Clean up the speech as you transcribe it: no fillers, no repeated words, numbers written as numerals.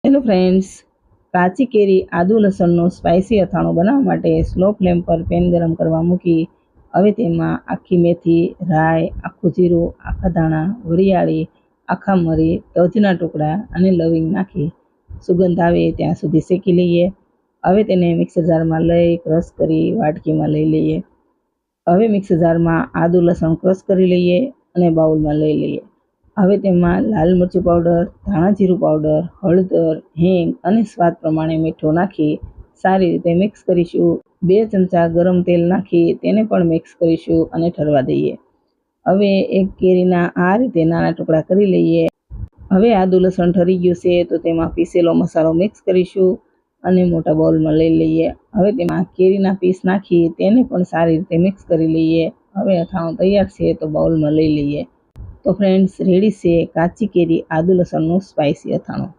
Hello friends, કાચી કેરી આદુ લસણનું spicy અથાણું બનાવવા માટે સ્લો ફ્લેમ પર પેન ગરમ કરવા મૂકી હવે તેમાં આખી મેથી, રાઈ, આખું જીરું, આખા ધાણા, વરિયાળી, આખા મરી, તજના ટુકડા અને લવિંગ નાખી સુગંધ આવે ત્યાં સુધી શેકી લઈએ। હવે તેને મિક્સર જારમાં લઈ ક્રશ કરી વાટકીમાં લઈ લઈએ। હવે મિક્સર જારમાં આદુ લસણ ક્રશ કરી લઈએ અને બાઉલમાં લઈ લઈએ। હવે તેમાં લાલ મરચું પાવડર, ધાણા જીરું પાવડર, હળદર, હિંગ અને સ્વાદ પ્રમાણે મીઠું નાખી સારી રીતે મિક્સ કરીશું। 2 ચમચા ગરમ તેલ નાખી તેને પણ મિક્સ કરીશું અને ઠરવા દઈએ। હવે એક કેરીના આ રીતે નાના ટુકડા કરી લઈએ। હવે આદુ લસણ ઠરી ગયું છે તો તેમાં પીસેલો મસાલો મિક્સ કરીશું અને મોટા બાઉલમાં લઈ લઈએ। હવે તેમાં કેરીના પીસ નાખી તેને પણ સારી રીતે મિક્સ કરી લઈએ। હવે અથાણું તૈયાર છે તો બાઉલમાં લઈ લઈએ। તો ફ્રેન્ડ્સ, રેડી છે કાચી કેરી આદુ લસણનું સ્પાઇસી અથાણું।